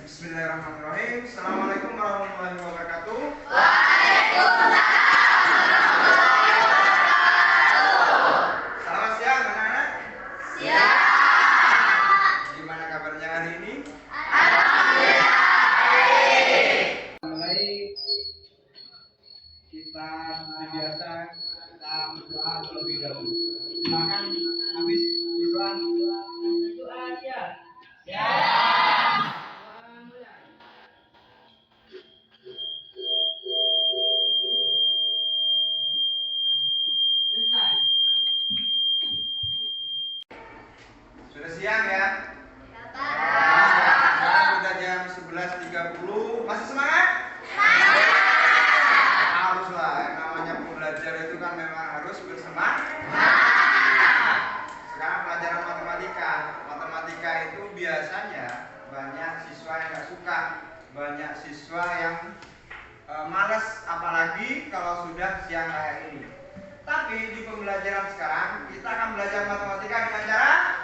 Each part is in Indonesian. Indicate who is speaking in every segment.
Speaker 1: Bismillahirrahmanirrahim. Assalamualaikum warahmatullahi wabarakatuh.
Speaker 2: Waalaikumsalam.
Speaker 1: Selamat siang anak-anak.
Speaker 2: Siap.
Speaker 1: Gimana kabarnya hari ini?
Speaker 2: Alhamdulillah baik.
Speaker 3: Mulai kita seperti biasa kita berdoa terlebih dahulu. Silakan habis berdoa. Berdoa aja.
Speaker 2: Ya.
Speaker 3: Selesai.
Speaker 1: Sudah siang ya?
Speaker 2: Bapak.
Speaker 1: Sekarang sudah jam 11.30. Masih semangat? Haruslah. Yang namanya belajar itu kan memang harus bersemangat. Sekarang pelajaran matematika. Matematika itu biasanya banyak siswa yang nggak suka, banyak siswa yang malas, apalagi kalau sudah siang kayak ini. Tapi di pembelajaran sekarang kita akan belajar matematika dengan cara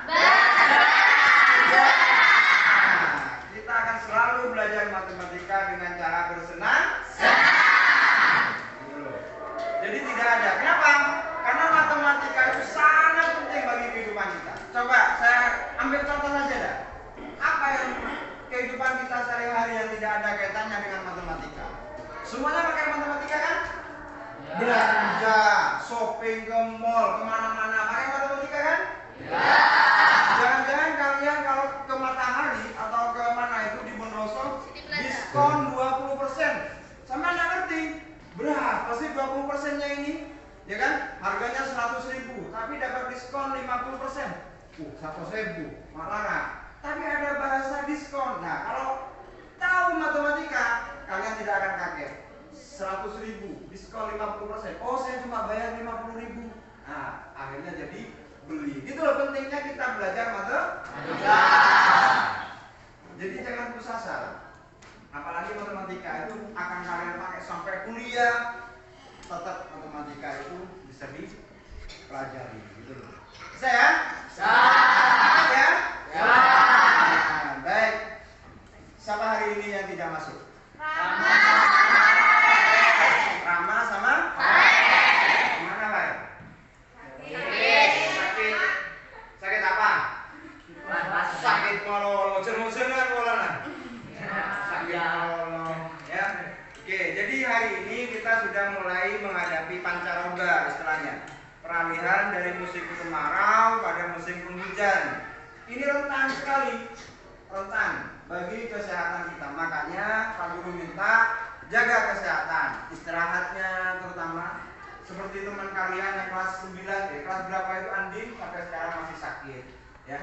Speaker 1: kita akan selalu belajar matematika dengan cara bersenang-senang. Gitu loh. Jadi tidak ada. Kenapa? Karena matematika itu sangat penting bagi kehidupan kita. Coba saya ambil contoh saja dah. Apa yang kehidupan kita sehari-hari yang tidak ada kaitannya dengan matematika? Semuanya pakai matematika kan? Belanja, shopping ke mall, kemana-mana pakai matematika kan? Jangan-jangan kalian kalau ke Matahari atau ke mana itu di Bondoso diskon 20%. Sampai nggak ngerti berapa sih 20%-nya ini? Ya kan? Harganya 100.000, tapi dapat diskon 50%. 100.000, malah. Tapi ada bahasa diskon. Nah, kalau tahu matematika, kalian tidak akan kaget. 100.000, diskon 50%. Oh, saya cuma bayar 50.000. Nah, akhirnya jadi beli. Itu loh pentingnya kita belajar matematika. Jadi jangan putus asa. Apalagi matematika itu akan kalian pakai sampai kuliah. Tetap matematika itu bisa dipelajari gitu loh. Bisa ya?
Speaker 2: Bisa.
Speaker 1: Ya?
Speaker 2: Ya.
Speaker 1: Nah, baik. Siapa hari ini yang tidak masuk? Rama sama? Gimana, Pak? Sakit. Sakit apa? Sakit kololo. Jeneng-jenengan kolona. Sakit kololo. Ya. Oke, jadi hari ini kita sudah mulai menghadapi pancaroba istilahnya. Peralihan dari musim kemarau pada musim penghujan. Ini rentan sekali. Rentan bagi kesehatan kita. Makanya Pak Guru minta jaga kesehatan, istirahatnya terutama. Seperti teman kalian yang kelas 9, kelas berapa itu Andin sampai sekarang masih sakit, ya.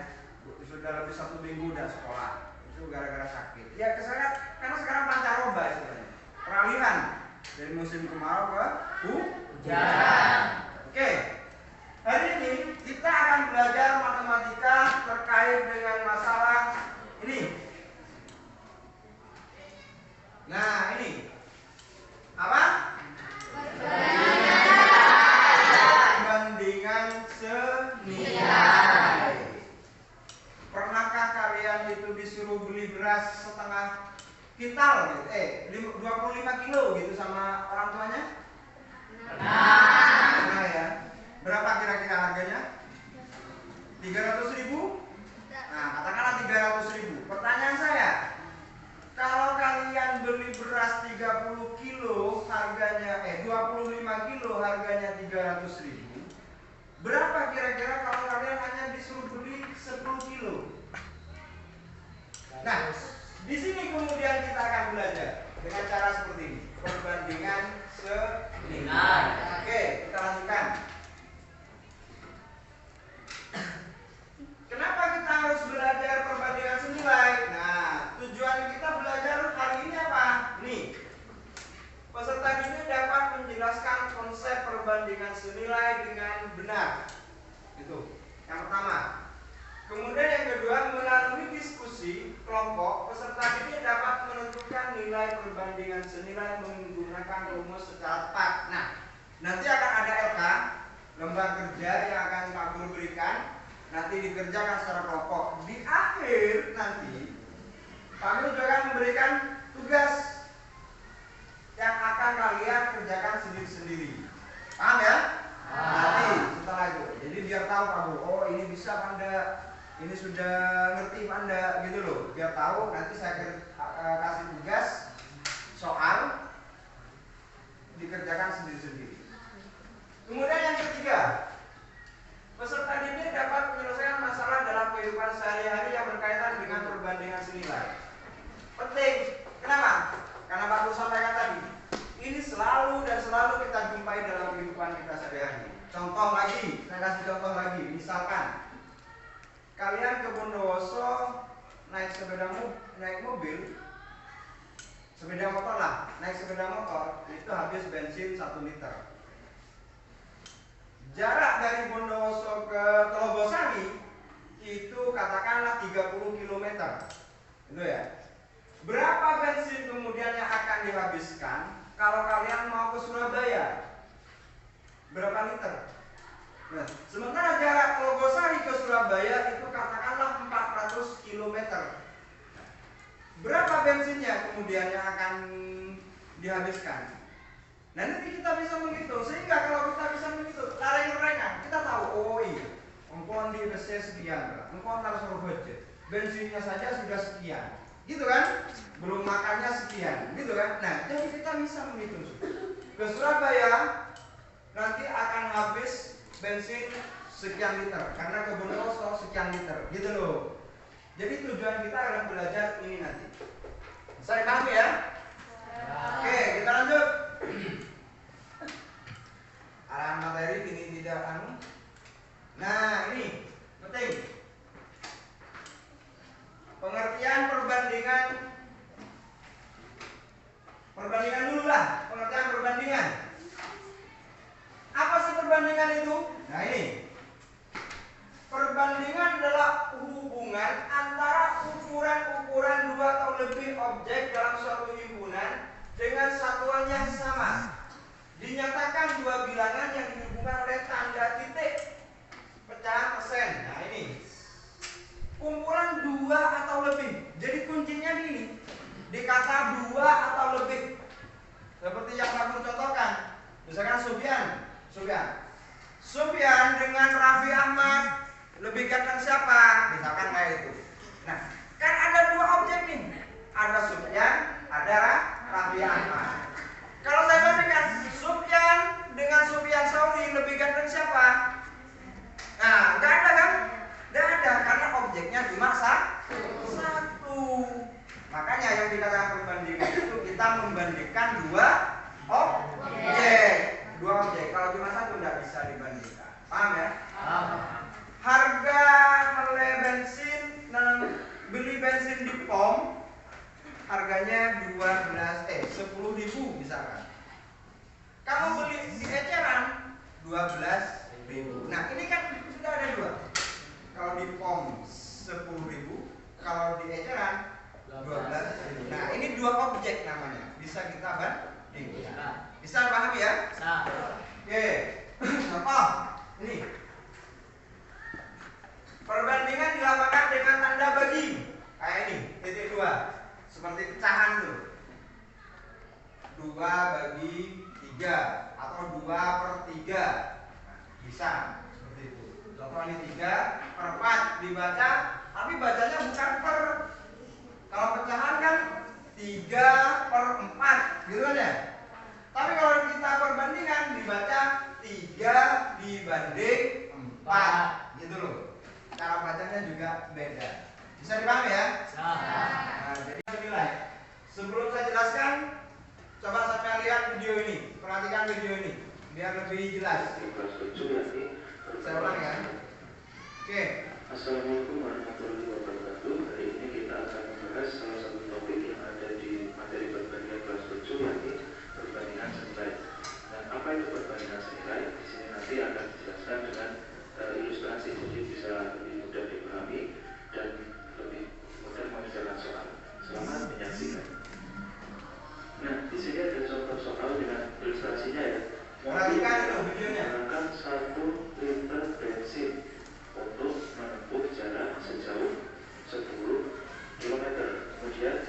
Speaker 1: Sudah lebih 1 minggu udah sekolah. Itu gara-gara sakit. Ya, karena sekarang pancaroba istilahnya. Peralihan dari musim kemarau ke hujan. Oke. Hari ini kita akan belajar matematika terkait dengan masalah ini. Nah, ini apa? Perbandingan senilai. Pernahkah kalian itu disuruh beli beras setengah kintal gitu? 25 kilo gitu sama orang tuanya? Pernah ya? Berapa kira-kira harganya? 300.000? Nah, katakanlah 300.000. Pertanyaan saya, kalau kalian beli beras 30 kilo harganya 25 kilo harganya 300.000. Berapa kira-kira kalau kalian hanya disuruh beli 10 kilo? Nah, di sini kemudian kita akan belajar dengan cara seperti ini, perbandingan senilai. Oke, kita lanjutkan. Kenapa kita harus belajar perbandingan senilai? Nah, tujuan kita belajar hari ini apa? Nih, peserta didik dapat menjelaskan konsep perbandingan senilai dengan benar. Itu yang pertama. Kemudian yang kedua, melalui diskusi kelompok, peserta didik dapat menentukan nilai perbandingan senilai menggunakan rumus secara tepat. Nah, nanti akan ada LK, lembar kerja yang akan Pak Guru berikan. Nanti dikerjakan secara kelompok. Di akhir nanti Kami juga akan memberikan tugas yang akan kalian kerjakan sendiri-sendiri. Paham ya? Nanti setelah itu. Jadi biar tahu kamu, oh ini bisa apa enggak, ini sudah ngerti apa enggak, gitu loh. Biar tahu, nanti saya kasih tugas soal dikerjakan sendiri-sendiri. Kemudian yang ketiga, peserta didik dapat menyelesaikan masalah dalam kehidupan sehari-hari yang berkaitan dengan perbandingan senilai. Penting. Kenapa? Karena Pak Guru sampaikan tadi, ini selalu dan selalu kita jumpai dalam kehidupan kita sehari-hari. Contoh lagi, saya kasih contoh lagi. Misalkan kalian ke Bondowoso naik mobil, sepeda motor lah, naik sepeda motor itu habis bensin 1 liter. Jarak dari Bondowoso ke Telogosari itu katakanlah 30 km. Itu ya. Berapa bensin kemudian yang akan dihabiskan kalau kalian mau ke Surabaya? Berapa liter? Nah, sementara jarak Telogosari ke Surabaya itu katakanlah 400 km. Berapa bensinnya kemudian yang akan dihabiskan? Nah, nanti kita bisa menghitung. Sehingga kalau kita bisa menghitung, lareng-larengan, kita tahu, oh iya, ongkon di BC sekian, ongkon harus budget. Bensinnya saja sudah sekian. Gitu kan? Belum makannya sekian, gitu kan? Nah, jadi kita bisa menghitung. Ke Surabaya nanti akan habis bensin sekian liter, karena ke Bondowoso sekian liter, gitu loh. Jadi tujuan kita adalah belajar ini nanti. Saya paham ya? Oke, kita lanjut. Arahan materi ini tidak anu. Nah, ini penting. Pengertian perbandingan dulu lah. Pengertian perbandingan. Apa sih perbandingan itu? Nah, ini. Perbandingan adalah hubungan antara ukuran-ukuran 2 atau lebih objek dalam suatu himpunan dengan satuan yang sama. Dinyatakan 2 bilangan yang dihubungkan oleh tanda titik pecahan persen. Nah, ini kumpulan 2 atau lebih. Jadi kuncinya ini di kata 2 atau lebih. Seperti yang aku contohkan. Misalkan Sufyan dengan Raffi Ahmad lebih ganteng siapa? Misalkan kayak itu. Nah, kan ada 2 objek nih. Ada Sufyan, ada Raffi Ahmad. Kalau saya bandingkan Sufyan dengan Sufyan Sauri lebih ganteng siapa? Nah, nggak ada kan? Nggak ada, karena objeknya cuma satu. Makanya yang dikatakan perbandingan itu kita membandingkan 2 objek. 2 objek. Kalau cuma satu nggak bisa dibandingkan. Paham ya? Harga beli bensin di pom harganya 10.000 misalkan. Kamu beli di eceran 12.000. Nah, ini kan sudah ada 2. Kalau di pom 10.000, kalau di eceran 12.000. Nah, ini 2 objek namanya. Bisa kita bandingkan. Bisa paham ya? Oke. Contoh ini. Perbandingan dilakukan dengan tanda bagi. Kayak ini, titik 2. Seperti pecahan tuh. 2 bagi 3 atau 2/3. Nah, bisa seperti itu. Contoh ini 3/4 dibaca, tapi bacanya bukan per. Kalau pecahan kan 3/4, gitu kan ya? Tapi kalau kita perbandingan dibaca 3 dibanding 4, gitu loh. Cara bacanya juga beda. Bisa dipahami ya? Nah, jadi nilai. Sebelum saya jelaskan, coba sampai lihat video ini. Perhatikan video ini biar lebih jelas. Saya ulang ya. Oke.
Speaker 4: Assalamualaikum warahmatullahi wabarakatuh. Hari ini kita akan membahas salah satu topik yang ada di materi perbandingan kelas 7, yakni perbandingan senilai. Dan apa itu perbandingan senilai? Di sini nanti akan dijelaskan dengan ilustrasi, jadi bisa lebih mudah dipahami dan lebih mudah mengerjakan soal. Selamat menyaksikan. Nah, di sini ada contoh soal dengan ilustrasinya ya.
Speaker 1: Perhatikan itu videonya.
Speaker 4: Menggunakan 1 liter bensin untuk menempuh jarak sejauh 10 km. Kemudian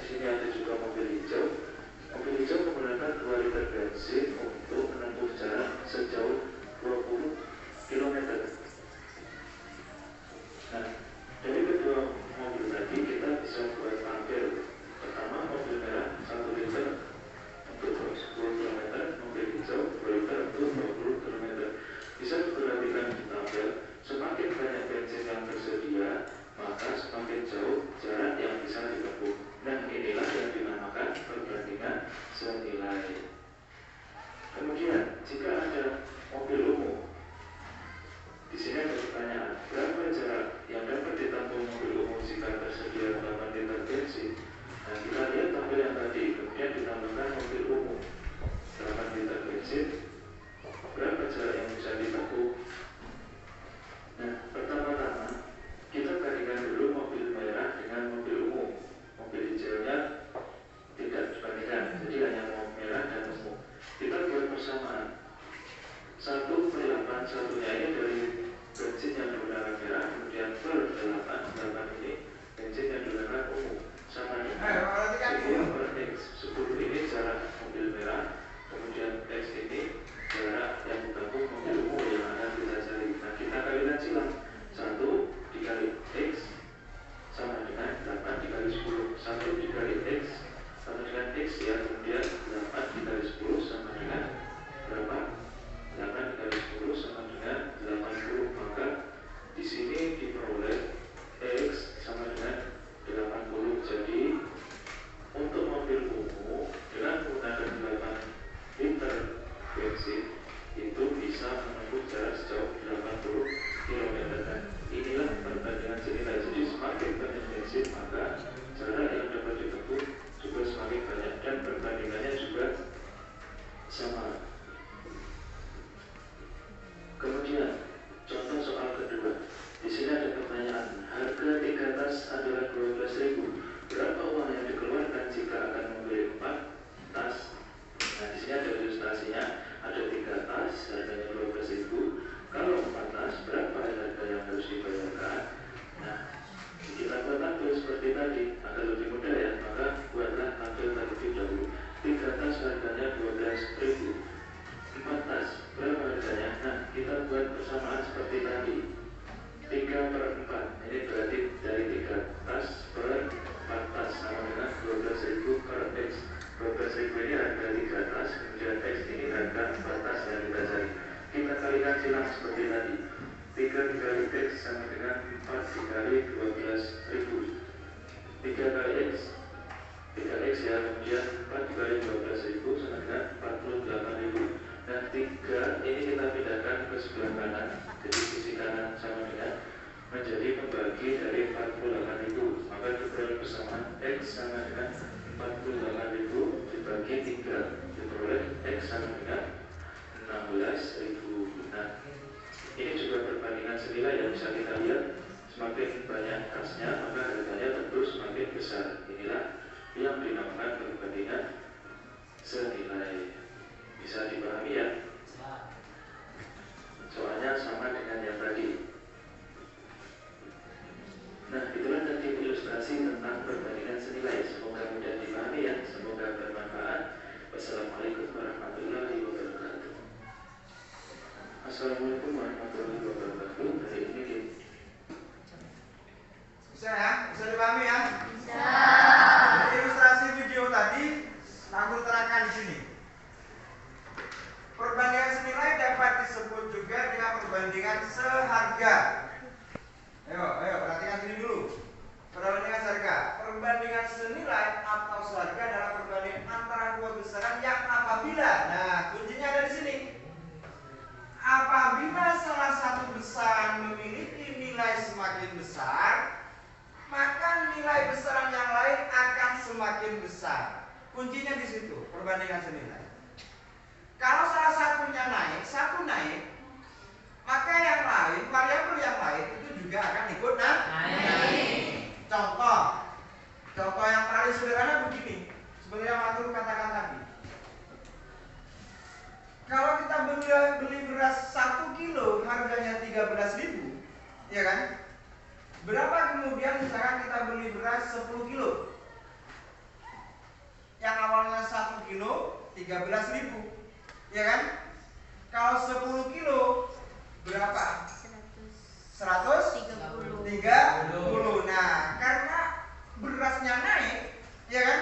Speaker 4: dikali 12.000. 3 kali X, 3X ya, kemudian 4 dikali 12.000 sama dengan 48.000. Nah 3 ini kita pindahkan ke sebelah kanan, jadi sisi kanan sama dengan menjadi pembagi dari 48.000. Maka diperoleh persamaan X sama dengan 48.000 dibagi 3, diperoleh X sama dengan 16.000. Nah ini juga perbandingan senilai yang bisa kita lihat. Semakin banyak kasnya, maka harganya tentu semakin besar. Inilah yang dinamakan perbandingan senilai. Bisa dipahami ya? Soalnya sama dengan yang tadi. Nah, itulah tadi ilustrasi tentang perbandingan senilai. Semoga mudah dipahami ya. Semoga bermanfaat. Wassalamualaikum warahmatullahi wabarakatuh. Assalamualaikum warahmatullahi wabarakatuh. Hari ini
Speaker 1: Bisa ya? Bisa dipahami ya?
Speaker 2: Bisa.
Speaker 1: Jadi ilustrasi video tadi aku terangkan di sini. Perbandingan senilai dapat disebut juga dengan perbandingan seharga. Ayo perhatikan sini dulu. Perbandingan seharga. Perbandingan senilai atau seharga adalah perbandingan antara dua besaran yang apabila, nah kuncinya ada di sini. Apabila salah satu besaran memiliki nilai semakin besar, maka nilai besaran yang lain akan semakin besar. Kuncinya di situ, perbandingan senilai. Kalau salah satunya naik, satu naik, maka yang lain, variabel yang lain itu juga akan ikut naik. Contoh yang paling sederhana begini, sebenarnya Matur katakan tadi. Kalau kita beli beras 1 kilo harganya 13.000, ya kan? Berapa kemudian misalkan kita beli beras 10 kilo? Yang awalnya 1 kilo 13.000, ya kan? Kalau 10 kilo berapa? 130. Nah, karena berasnya naik, ya kan?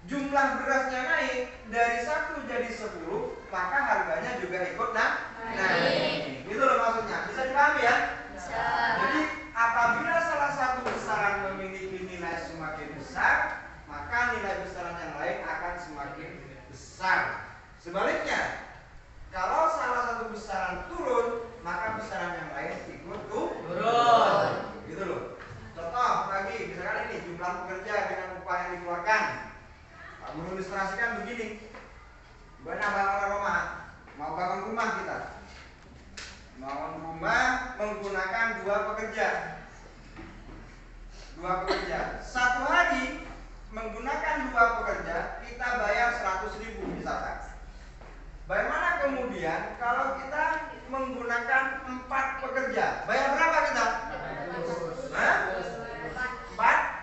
Speaker 1: Jumlah berasnya naik dari 1 jadi 10, maka harganya juga ikut naik. Gitu loh maksudnya. Bisa dipahami ya?
Speaker 2: Bisa.
Speaker 1: Jadi apabila salah satu besaran memiliki nilai semakin besar, maka nilai besaran yang lain akan semakin besar. Sebaliknya, kalau salah satu besaran turun, maka besaran yang lain ikut turun. Gitu loh. Contoh lagi, misalkan ini jumlah pekerja dengan upah yang dikeluarkan. Mengilustrasikan begini. Banyak bangun rumah, mau bangun rumah kita. Bangun rumah menggunakan 2 pekerja. Satu hari menggunakan 2 pekerja, kita bayar 100.000 misalkan. Bagaimana kemudian kalau kita menggunakan 4 pekerja? Bayar berapa kita? 4.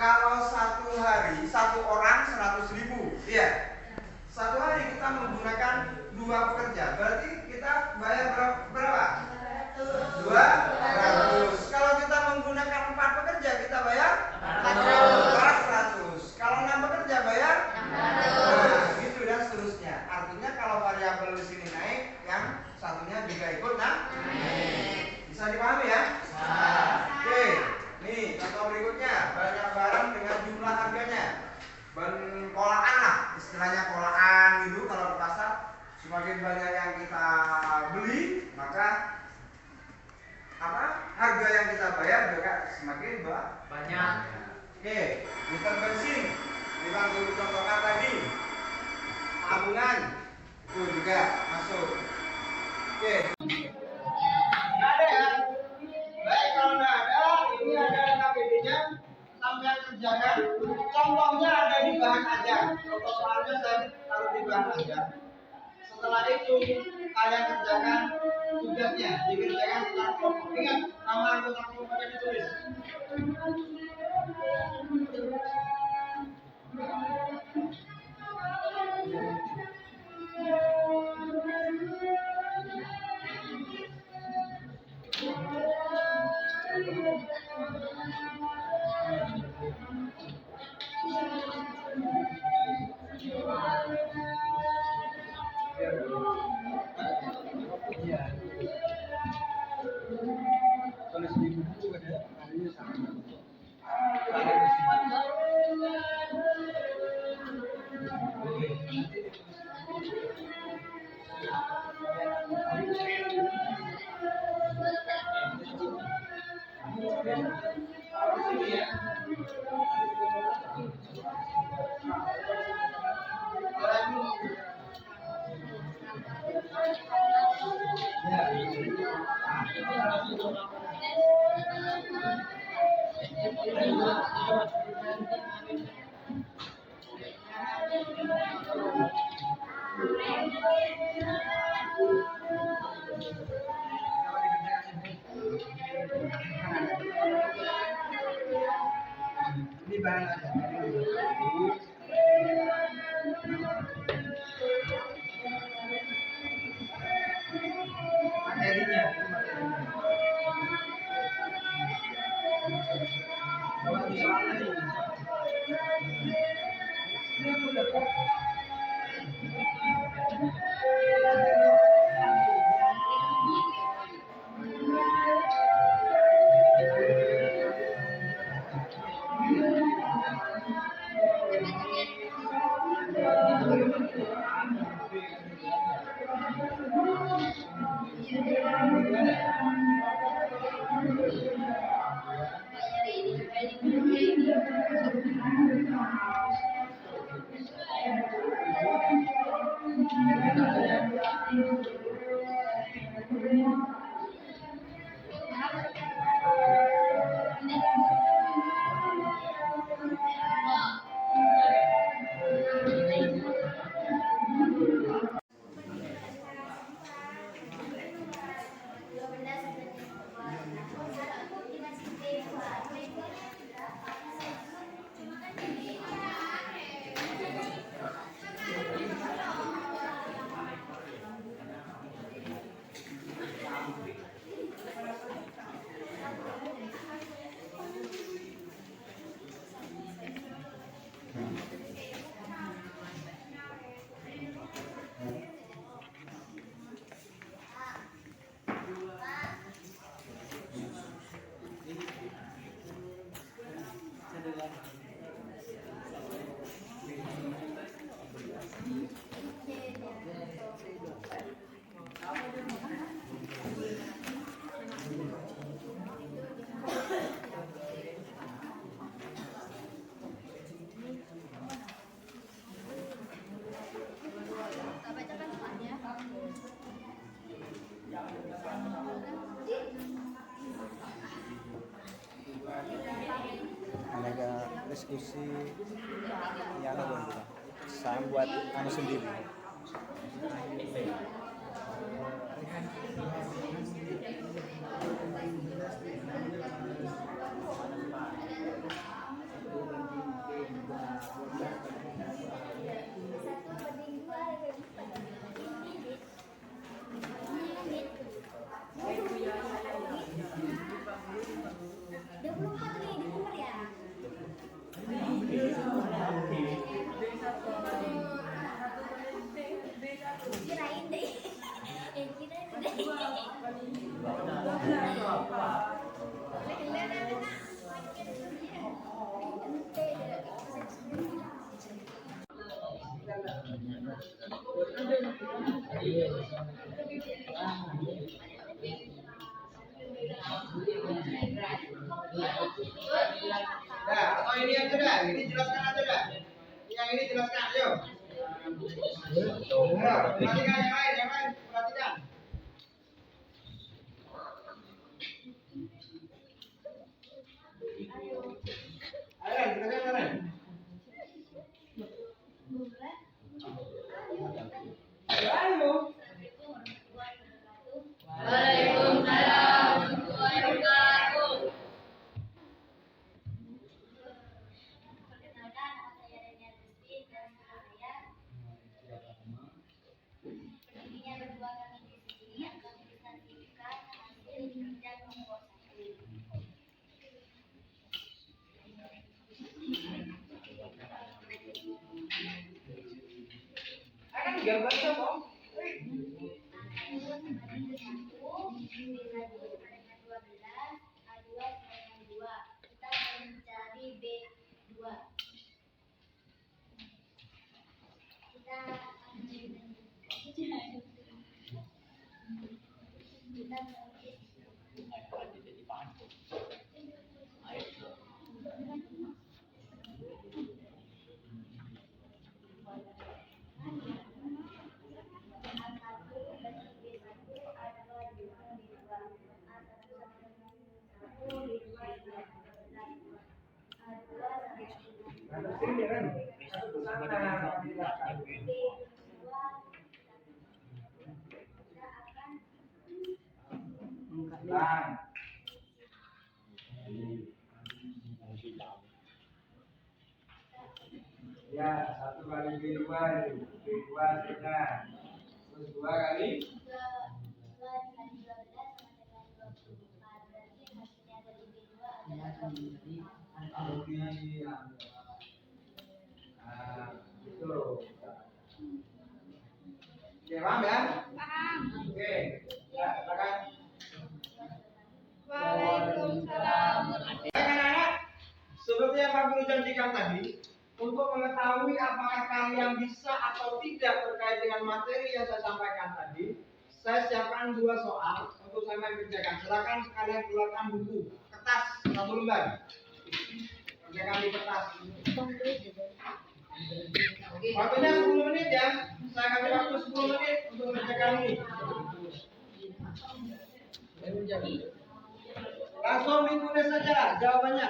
Speaker 1: Kalau satu hari, satu orang 100.000. Iya. Satu hari kita menggunakan 2 pekerja, berarti kita bayar berapa? 200. Kalau kita menggunakan 4 pekerja, kita bayar 400. Kalau 6 pekerja bayar 600. Nah, gitu dan seterusnya. Artinya kalau variabel di sini naik, yang satunya juga ikut naik. Bisa dipahami ya? Oke, nih contoh berikutnya, banyak barang dengan jumlah harganya. Kolaan lah, istilahnya kolaan gitu kalau di pasar. Semakin banyak yang kita beli, maka harga yang kita bayar juga semakin banyak. Oke, liter bensin, kita contohkan tadi, tabungan itu juga masuk. Oke, nggak ada ya? Baik, kalau nggak ada, ini ada KPD-nya. Sampai kerjakan, contohnya ada di bahan aja. Contoh soalnya saya taruh di bahan aja. Setelah itu kalian kerjakan tugasnya, dikerjakan secara kelompok. Ingat, nama anggota kelompoknya ditulis. Tulis di buku.
Speaker 3: Ini barang aja. Materinya, itu materinya. Kalau misalnya ini udah kok.
Speaker 5: Diskusi yang saya buat sendiri.
Speaker 2: Kirain deh.
Speaker 3: Nah, atau ini aja dah, ini jelaskan aja dah. Yang ini jelaskan, ayo. Nah, perhatikan yang lain, perhatikan. Ayo, jelaskan mana? Ayo.
Speaker 2: Waalaikumsalam warahmatullahi wabarakatuh.
Speaker 6: Perkenalkan, nama saya Daniel Gusti dan saya pendirinya berdua kami di sini akan disaksikan hasil kerja kelompok 1.
Speaker 3: Akan gambarnya kok.
Speaker 6: A1 sama dengan 1, B1 sama dengan 12, A2 sama dengan 2.
Speaker 3: Sini kan, satu sana tidak. Ya, 1 kali B2 B2 sudah. Terus 2 kali itu. Oke, paham ya?
Speaker 2: Paham.
Speaker 3: Oke, ya, silakan.
Speaker 2: Waalaikumsalam.
Speaker 3: Baik anak-anak, seperti yang Pak Guru janjikan tadi, untuk mengetahui apakah kalian bisa atau tidak terkait dengan materi yang saya sampaikan tadi, saya siapkan 2 soal untuk saya kerjakan. Silakan kalian keluarkan buku, kertas 1 lembar. Kerjakan di kertas. Waktunya 10 menit ya. Saya kasih waktu 10 menit untuk mengerjakan ini. Langsung ditulis saja jawabannya.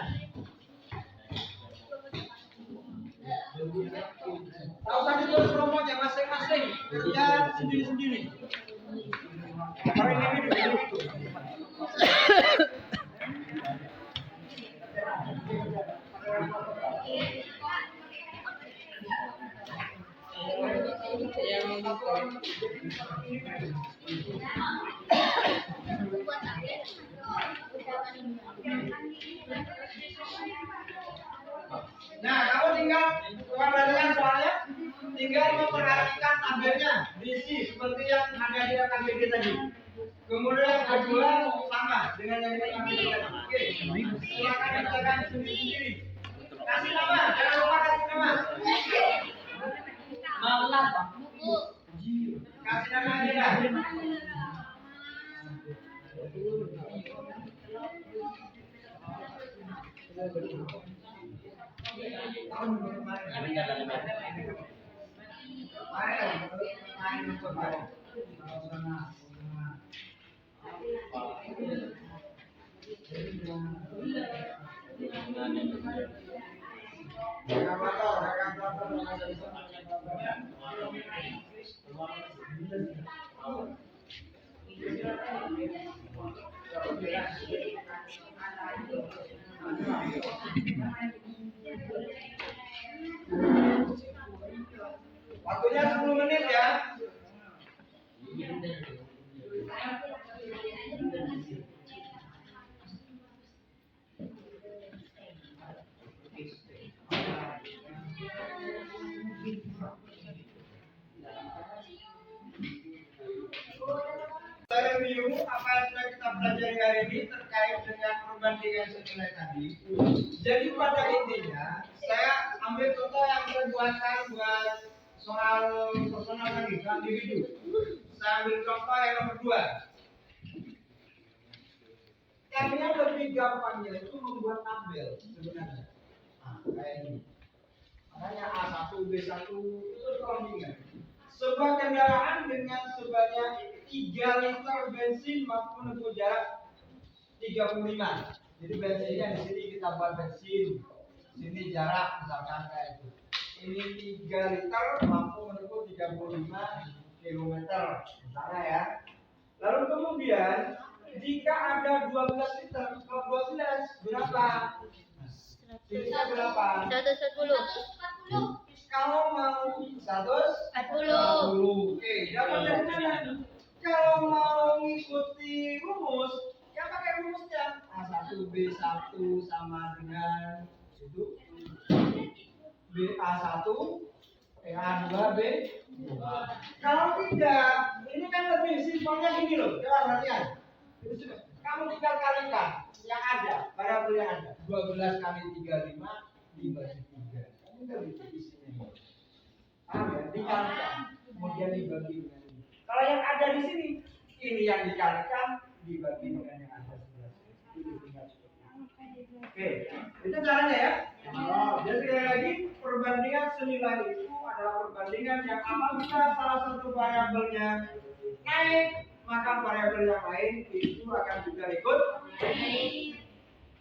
Speaker 3: Tak usah ditulis nomornya masing-masing, kerja sendiri-sendiri. Hari ini dulu. Nah, kamu tinggal perhatikan soalnya, tinggal memperhatikan tabelnya, diisi seperti yang ada di KBG tadi. Kemudian yang kedua sama dengan yang tadi. Oke, silakan kerjakan sendiri-sendiri. Kasih nama, jangan lupa kasih nama.
Speaker 2: Buku.
Speaker 3: Kasih nama aja dah. Waktunya 10 menit ya. Review apa yang sudah kita pelajari hari ini terkait dengan perbandingan senilai tadi. Jadi pada intinya saya ambil contoh yang saya buatkan buat soal personal tadi, individu. Saya ambil contoh yang nomor 2. Yang lebih gampangnya itu membuat tabel sebenarnya. Nah, kayak ini. Makanya A1, B1 itu perbandingan. Sebuah kendaraan dengan sebanyak 3 liter bensin mampu menempuh jarak 35. Jadi bensinnya di sini kita buat bensin. Sini jarak misalkan kayak itu. Ini 3 liter mampu menempuh 35 km misalnya ya. Lalu kemudian jika ada 12 liter, 12 berapa? Bisa berapa?
Speaker 2: 140.
Speaker 3: Kalau mau 140.
Speaker 2: 40.
Speaker 3: Oke, dapat dari mana? Kalau mau mengikuti rumus, ya pakai rumusnya. A1 B1 sama dengan itu BA1 A2 B. Kalau tidak, ini kan lebih simpelnya gini loh. Coba perhatian. Kamu tinggal kalikan yang ada, variabel yang ada. 12 kali 35 dibagi 3. Ini kan isinya. Paham ya? Dikalikan, kemudian dibagi dengan ini. Kalau yang ada di sini, ini yang dikalikan dibagi dengan yang ada sebelah sini. Oke, itu caranya ya. Jadi sekali lagi, perbandingan senilai itu adalah perbandingan yang apabila salah satu variabelnya naik, maka variabel yang lain itu akan juga ikut naik.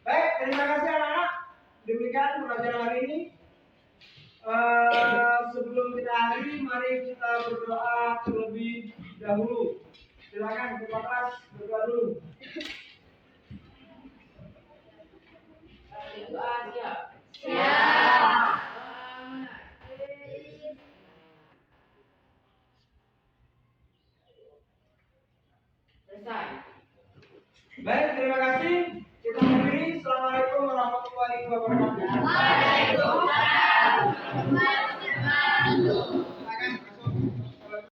Speaker 3: Baik, terima kasih anak-anak. Demikian pelajaran hari ini. Sebelum kita akhiri, mari kita berdoa terlebih dahulu. Silakan ketua kelas berdoa dulu.
Speaker 2: Doa siap. Selesai.
Speaker 3: Baik, terima kasih. Kita akhiri. Assalamualaikum warahmatullahi wabarakatuh.